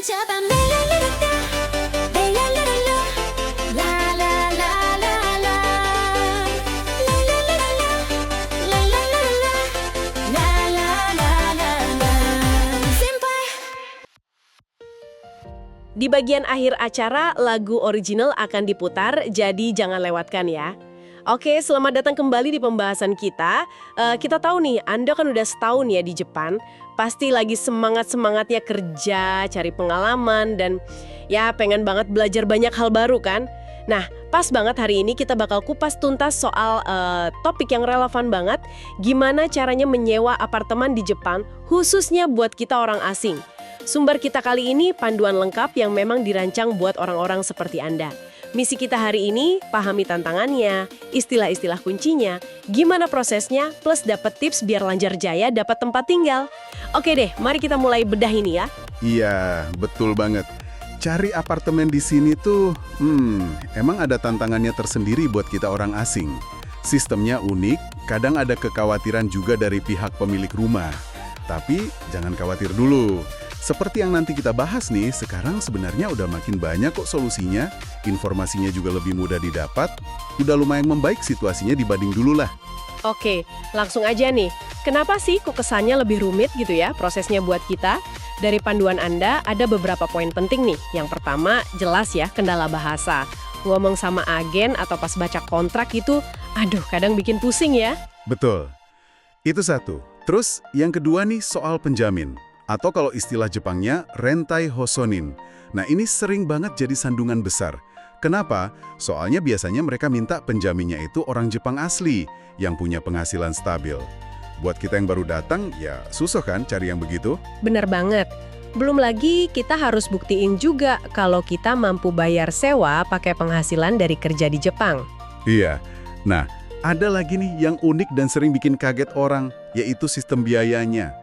잡아 멜랄라라따 멜랄라랄라 라라라라라 랄랄라랄라 랄랄라랄라 라라라라 Senpai. Di bagian akhir acara, lagu original akan diputar, jadi jangan lewatkan ya. Oke, selamat datang kembali di pembahasan kita. Kita tahu nih, Anda kan udah setahun ya di Jepang. Pasti lagi semangat-semangatnya kerja, cari pengalaman, dan ya pengen banget belajar banyak hal baru kan? Nah, pas banget hari ini kita bakal kupas tuntas soal topik yang relevan banget. Gimana caranya menyewa apartemen di Jepang, khususnya buat kita orang asing. Sumber kita kali ini panduan lengkap yang memang dirancang buat orang-orang seperti Anda. Misi kita hari ini, pahami tantangannya, istilah-istilah kuncinya, gimana prosesnya, plus dapat tips biar lancar jaya dapat tempat tinggal. Oke deh, mari kita mulai bedah ini ya. Iya, betul banget. Cari apartemen di sini tuh, emang ada tantangannya tersendiri buat kita orang asing. Sistemnya unik, kadang ada kekhawatiran juga dari pihak pemilik rumah. Tapi jangan khawatir dulu. Seperti yang nanti kita bahas nih, sekarang sebenarnya udah makin banyak kok solusinya, informasinya juga lebih mudah didapat, udah lumayan membaik situasinya dibanding dulu lah. Oke, langsung aja nih. Kenapa sih kok kesannya lebih rumit gitu ya prosesnya buat kita? Dari panduan Anda ada beberapa poin penting nih. Yang pertama, jelas ya kendala bahasa. Ngomong sama agen atau pas baca kontrak itu, aduh kadang bikin pusing ya. Betul. Itu satu. Terus yang kedua nih soal penjamin. Atau kalau istilah Jepangnya, rentai hosonin. Nah ini sering banget jadi sandungan besar. Kenapa? Soalnya biasanya mereka minta penjaminnya itu orang Jepang asli, yang punya penghasilan stabil. Buat kita yang baru datang, ya susah kan cari yang begitu? Bener banget. Belum lagi kita harus buktiin juga kalau kita mampu bayar sewa pakai penghasilan dari kerja di Jepang. Iya. Nah, ada lagi nih yang unik dan sering bikin kaget orang, yaitu sistem biayanya.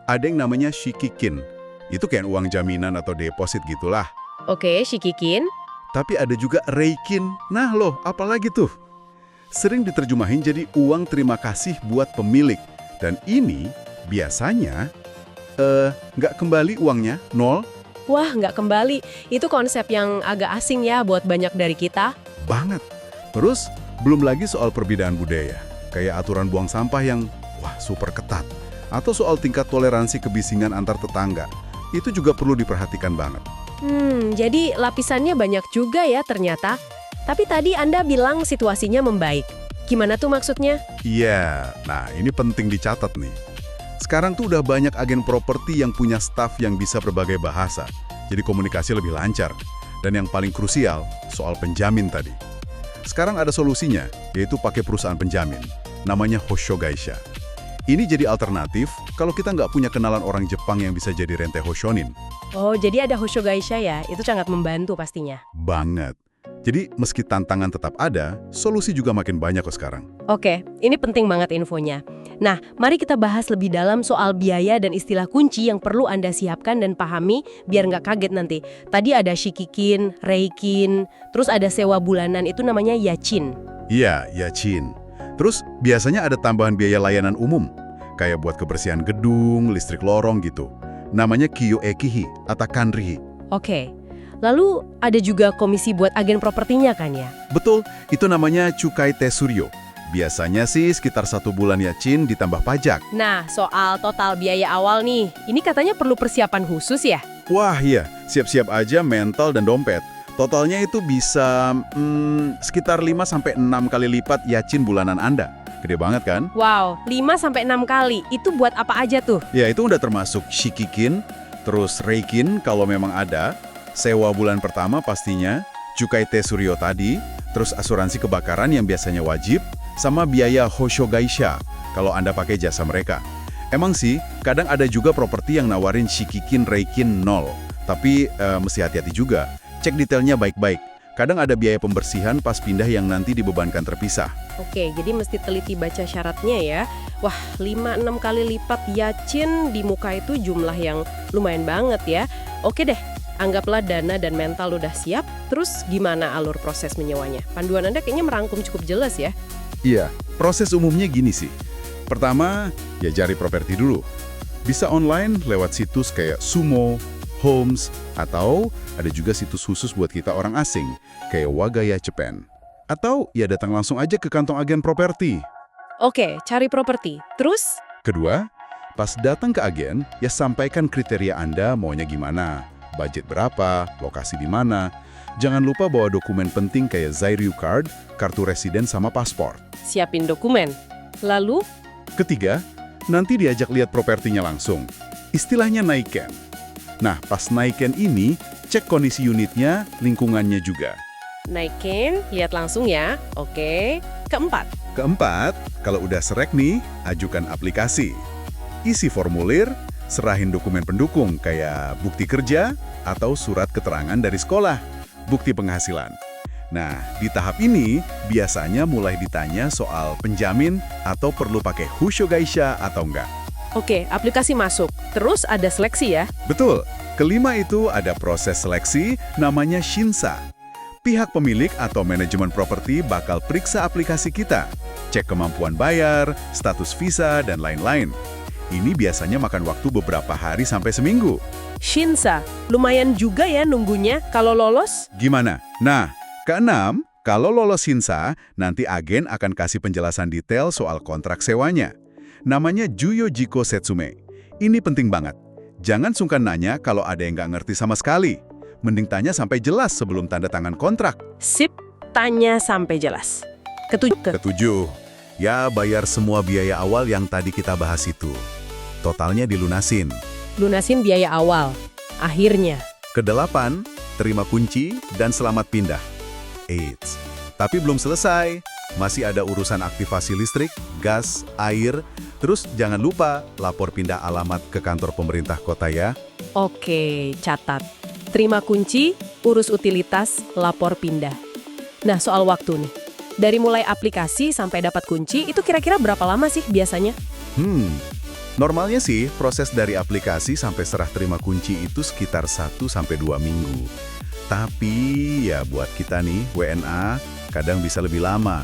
Ada yang namanya shikikin. Itu kayak uang jaminan atau deposit gitulah. Oke, shikikin. Tapi ada juga reikin. Nah loh, apalagi tuh? Sering diterjemahin jadi uang terima kasih buat pemilik. Dan ini biasanya nggak kembali uangnya, nol. Wah, nggak kembali. Itu konsep yang agak asing ya buat banyak dari kita. Banget. Terus, belum lagi soal perbedaan budaya. Kayak aturan buang sampah yang, wah, super ketat. Atau soal tingkat toleransi kebisingan antar tetangga. Itu juga perlu diperhatikan banget. Jadi lapisannya banyak juga ya ternyata. Tapi tadi Anda bilang situasinya membaik. Gimana tuh maksudnya? Iya, nah ini penting dicatat nih. Sekarang tuh udah banyak agen properti yang punya staf yang bisa berbagai bahasa. Jadi komunikasi lebih lancar. Dan yang paling krusial, soal penjamin tadi. Sekarang ada solusinya, yaitu pakai perusahaan penjamin. Namanya Hoshogaisha. Ini jadi alternatif kalau kita nggak punya kenalan orang Jepang yang bisa jadi rente hoshonin. Oh, jadi ada Hoshogaisha ya? Itu sangat membantu pastinya. Banget. Jadi meski tantangan tetap ada, solusi juga makin banyak kok sekarang. Oke, ini penting banget infonya. Nah, mari kita bahas lebih dalam soal biaya dan istilah kunci yang perlu Anda siapkan dan pahami biar nggak kaget nanti. Tadi ada shikikin, reikin, terus ada sewa bulanan itu namanya yachin. Iya, yachin. Terus biasanya ada tambahan biaya layanan umum, kayak buat kebersihan gedung, listrik lorong gitu. Namanya kiyoekihi atau kanrihi. Oke, lalu ada juga komisi buat agen propertinya kan ya? Betul, itu namanya cukai tesuryo. Biasanya sih sekitar 1 bulan yachin ditambah pajak. Nah, soal total biaya awal nih, ini katanya perlu persiapan khusus ya? Wah iya, siap-siap aja mental dan dompet. Totalnya itu bisa sekitar 5-6 kali lipat yachin bulanan Anda. Gede banget kan? Wow, 5-6 kali. Itu buat apa aja tuh? Ya itu udah termasuk shikikin, terus reikin kalau memang ada, sewa bulan pertama pastinya, cukai tesuryo tadi, terus asuransi kebakaran yang biasanya wajib, sama biaya Hoshogaisha kalau Anda pakai jasa mereka. Emang sih, kadang ada juga properti yang nawarin shikikin reikin 0. Tapi mesti hati-hati juga. Cek detailnya baik-baik. Kadang ada biaya pembersihan pas pindah yang nanti dibebankan terpisah. Oke, jadi mesti teliti baca syaratnya ya. Wah, 5-6 kali lipat yachin di muka itu jumlah yang lumayan banget ya. Oke deh, anggaplah dana dan mental udah siap. Terus gimana alur proses menyewanya? Panduan Anda kayaknya merangkum cukup jelas ya. Iya, proses umumnya gini sih. Pertama, ya cari properti dulu. Bisa online lewat situs kayak Sumo, Homes, atau ada juga situs khusus buat kita orang asing, kayak Wagaya Japan. Atau ya datang langsung aja ke kantong agen properti. Oke, cari properti. Terus? Kedua, pas datang ke agen, ya sampaikan kriteria Anda maunya gimana, budget berapa, lokasi di mana. Jangan lupa bawa dokumen penting kayak Zairyu Card, kartu residen sama paspor. Siapin dokumen. Lalu? Ketiga, nanti diajak lihat propertinya langsung. Istilahnya naiken. Nah, pas naiken ini, cek kondisi unitnya, lingkungannya juga. Naikin, lihat langsung ya. Oke. Keempat. Keempat, kalau udah serek nih, ajukan aplikasi. Isi formulir, serahin dokumen pendukung kayak bukti kerja atau surat keterangan dari sekolah, bukti penghasilan. Nah, di tahap ini biasanya mulai ditanya soal penjamin atau perlu pakai Husho Gaisha atau enggak. Oke, aplikasi masuk. Terus ada seleksi ya? Betul. Kelima itu ada proses seleksi namanya Shinsa. Pihak pemilik atau manajemen properti bakal periksa aplikasi kita, cek kemampuan bayar, status visa, dan lain-lain. Ini biasanya makan waktu beberapa hari sampai seminggu. Shinsa, lumayan juga ya nunggunya kalau lolos? Gimana? Nah, keenam, kalau lolos Shinsa, nanti agen akan kasih penjelasan detail soal kontrak sewanya. Namanya Juyo Jiko Setsume. Ini penting banget. Jangan sungkan nanya kalau ada yang nggak ngerti sama sekali. Mending tanya sampai jelas sebelum tanda tangan kontrak. Sip, tanya sampai jelas. Ketujuh, ya bayar semua biaya awal yang tadi kita bahas itu. Totalnya dilunasin. Lunasin biaya awal. Akhirnya. Kedelapan, terima kunci dan selamat pindah. Eits, tapi belum selesai. Masih ada urusan aktivasi listrik, gas, air. Terus jangan lupa lapor pindah alamat ke kantor pemerintah kota ya. Oke, catat. Terima kunci, urus utilitas, lapor pindah. Nah, soal waktu nih. Dari mulai aplikasi sampai dapat kunci, itu kira-kira berapa lama sih biasanya? Normalnya sih proses dari aplikasi sampai serah terima kunci itu sekitar 1-2 minggu. Tapi ya buat kita nih, WNA, kadang bisa lebih lama.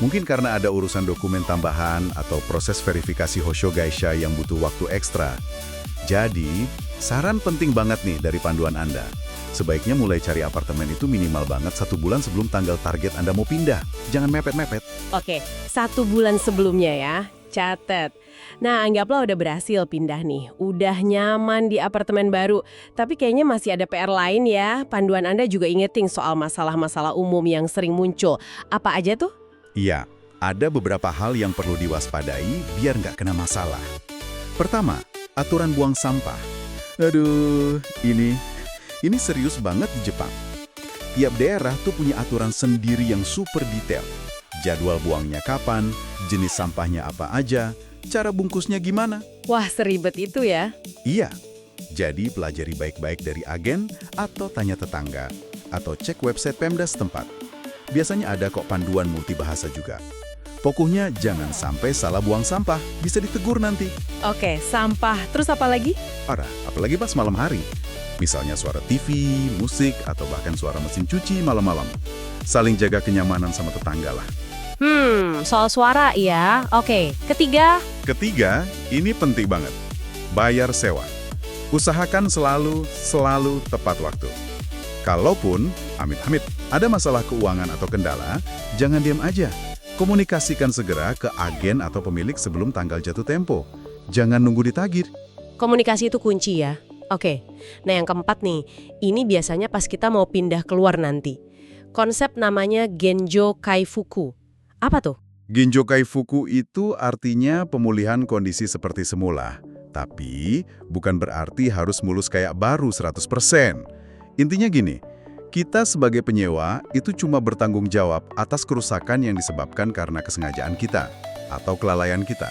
Mungkin karena ada urusan dokumen tambahan atau proses verifikasi Hosho Gaisha yang butuh waktu ekstra. Jadi, saran penting banget nih dari panduan Anda. Sebaiknya mulai cari apartemen itu minimal banget 1 bulan sebelum tanggal target Anda mau pindah. Jangan mepet-mepet. Oke, 1 bulan sebelumnya ya. Catat. Nah, anggaplah udah berhasil pindah nih. Udah nyaman di apartemen baru. Tapi kayaknya masih ada PR lain ya. Panduan Anda juga ingetin soal masalah-masalah umum yang sering muncul. Apa aja tuh? Iya, ada beberapa hal yang perlu diwaspadai biar nggak kena masalah. Pertama, aturan buang sampah. Aduh, ini serius banget di Jepang. Tiap daerah tuh punya aturan sendiri yang super detail. Jadwal buangnya kapan, jenis sampahnya apa aja, cara bungkusnya gimana. Wah, seribet itu ya. Iya, jadi pelajari baik-baik dari agen atau tanya tetangga, atau cek website Pemda setempat. Biasanya ada kok panduan multibahasa juga. Pokoknya jangan sampai salah buang sampah, bisa ditegur nanti. Oke, sampah. Terus apa lagi? Parah, apalagi pas malam hari. Misalnya suara TV, musik, atau bahkan suara mesin cuci malam-malam. Saling jaga kenyamanan sama tetangga lah. Soal suara ya. Oke, ketiga. Ketiga, ini penting banget. Bayar sewa. Usahakan selalu tepat waktu. Kalaupun, amit-amit, ada masalah keuangan atau kendala, jangan diam aja. Komunikasikan segera ke agen atau pemilik sebelum tanggal jatuh tempo. Jangan nunggu ditagih. Komunikasi itu kunci ya. Oke, nah yang keempat nih, ini biasanya pas kita mau pindah keluar nanti. Konsep namanya Genjo Kaifuku. Apa tuh? Genjo Kaifuku itu artinya pemulihan kondisi seperti semula. Tapi bukan berarti harus mulus kayak baru 100%. Intinya gini, kita sebagai penyewa itu cuma bertanggung jawab atas kerusakan yang disebabkan karena kesengajaan kita atau kelalaian kita.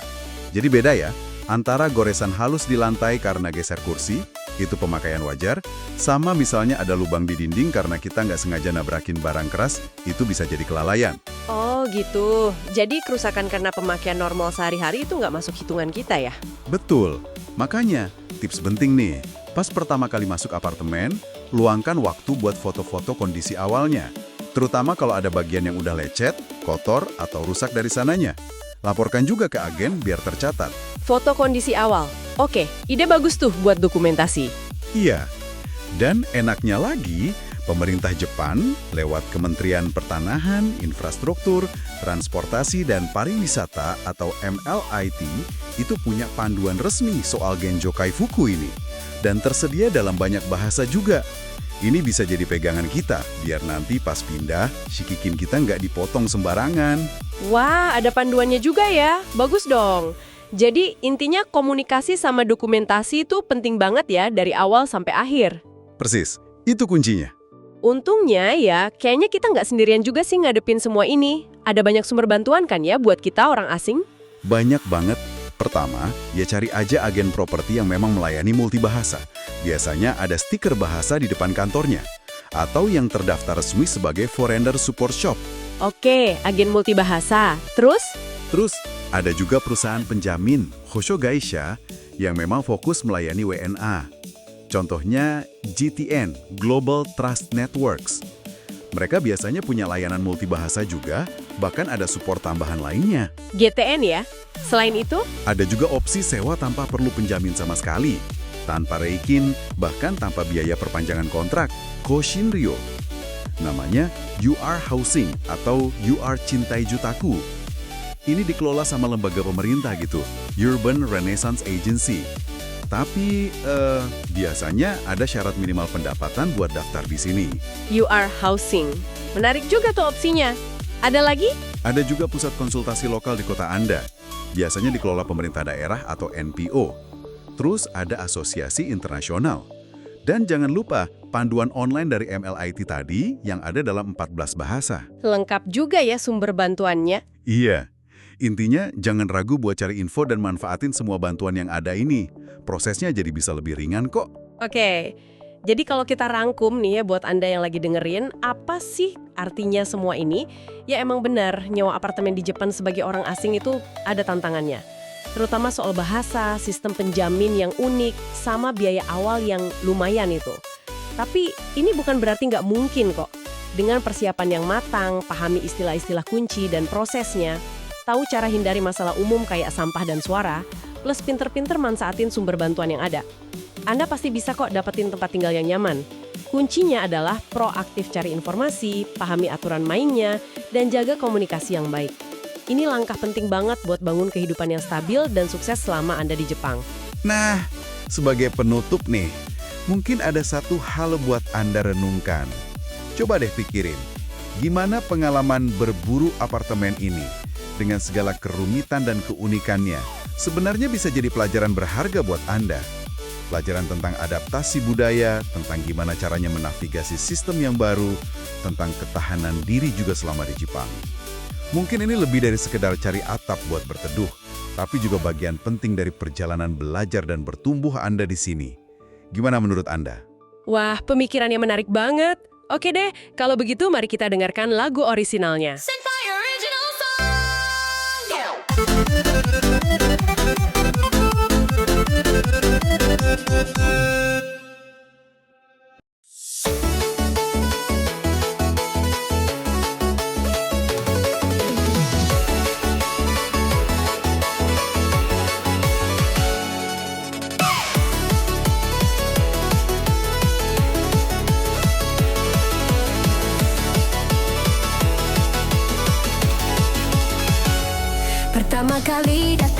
Jadi beda ya, antara goresan halus di lantai karena geser kursi, itu pemakaian wajar, sama misalnya ada lubang di dinding karena kita nggak sengaja nabrakin barang keras, itu bisa jadi kelalaian. Oh gitu, jadi kerusakan karena pemakaian normal sehari-hari itu nggak masuk hitungan kita ya? Betul, makanya tips penting nih, pas pertama kali masuk apartemen, luangkan waktu buat foto-foto kondisi awalnya. Terutama kalau ada bagian yang udah lecet, kotor, atau rusak dari sananya. Laporkan juga ke agen biar tercatat. Foto kondisi awal. Oke, ide bagus tuh buat dokumentasi. Iya, Dan enaknya lagi, pemerintah Jepang lewat Kementerian Pertanahan, Infrastruktur, Transportasi, dan Pariwisata atau MLIT itu punya panduan resmi soal Genjokai Fuku ini. Dan tersedia dalam banyak bahasa juga. Ini bisa jadi pegangan kita, biar nanti pas pindah, shikikin kita nggak dipotong sembarangan. Wah, ada panduannya juga ya. Bagus dong. Jadi intinya komunikasi sama dokumentasi itu penting banget ya dari awal sampai akhir. Persis, itu kuncinya. Untungnya ya, kayaknya kita nggak sendirian juga sih ngadepin semua ini. Ada banyak sumber bantuan kan ya buat kita orang asing? Banyak banget. Pertama, ya cari aja agen properti yang memang melayani multibahasa. Biasanya ada stiker bahasa di depan kantornya. Atau yang terdaftar resmi sebagai Foreigner Support Shop. Oke, agen multibahasa. Terus, ada juga perusahaan penjamin, Hosho Gaisha, yang memang fokus melayani WNA. Contohnya GTN, Global Trust Networks. Mereka biasanya punya layanan multibahasa juga, bahkan ada support tambahan lainnya. GTN ya? Selain itu, Ada juga opsi sewa tanpa perlu penjamin sama sekali, tanpa reikin, bahkan tanpa biaya perpanjangan kontrak, Koshinryo. Namanya UR Housing atau UR Cintai Jutaku. Ini dikelola sama lembaga pemerintah gitu, Urban Renaissance Agency. Tapi biasanya ada syarat minimal pendapatan buat daftar di sini. UR Housing. Menarik juga tuh opsinya. Ada lagi? Ada juga pusat konsultasi lokal di kota Anda. Biasanya dikelola pemerintah daerah atau NPO. Terus ada asosiasi internasional. Dan jangan lupa panduan online dari MLIT tadi yang ada dalam 14 bahasa. Lengkap juga ya sumber bantuannya. Iya. Intinya jangan ragu buat cari info dan manfaatin semua bantuan yang ada ini. Prosesnya jadi bisa lebih ringan kok. Oke, jadi kalau kita rangkum nih ya buat Anda yang lagi dengerin, apa sih artinya semua ini? Ya emang benar, nyewa apartemen di Jepang sebagai orang asing itu ada tantangannya. Terutama soal bahasa, sistem penjamin yang unik, sama biaya awal yang lumayan itu. Tapi ini bukan berarti nggak mungkin kok. Dengan persiapan yang matang, pahami istilah-istilah kunci dan prosesnya, tahu cara hindari masalah umum kayak sampah dan suara, plus pinter-pinter manfaatin sumber bantuan yang ada. Anda pasti bisa kok dapetin tempat tinggal yang nyaman. Kuncinya adalah proaktif cari informasi, pahami aturan mainnya, dan jaga komunikasi yang baik. Ini langkah penting banget buat bangun kehidupan yang stabil dan sukses selama Anda di Jepang. Nah, sebagai penutup nih, mungkin ada satu hal buat Anda renungkan. Coba deh pikirin, gimana pengalaman berburu apartemen ini? Dengan segala kerumitan dan keunikannya, sebenarnya bisa jadi pelajaran berharga buat Anda. Pelajaran tentang adaptasi budaya, tentang gimana caranya menavigasi sistem yang baru, tentang ketahanan diri juga selama di Jepang. Mungkin ini lebih dari sekedar cari atap buat berteduh, tapi juga bagian penting dari perjalanan belajar dan bertumbuh Anda di sini. Gimana menurut Anda? Wah, pemikirannya menarik banget. Oke deh, kalau begitu mari kita dengarkan lagu orisinalnya. Senpai Original Song. Pertama kali datang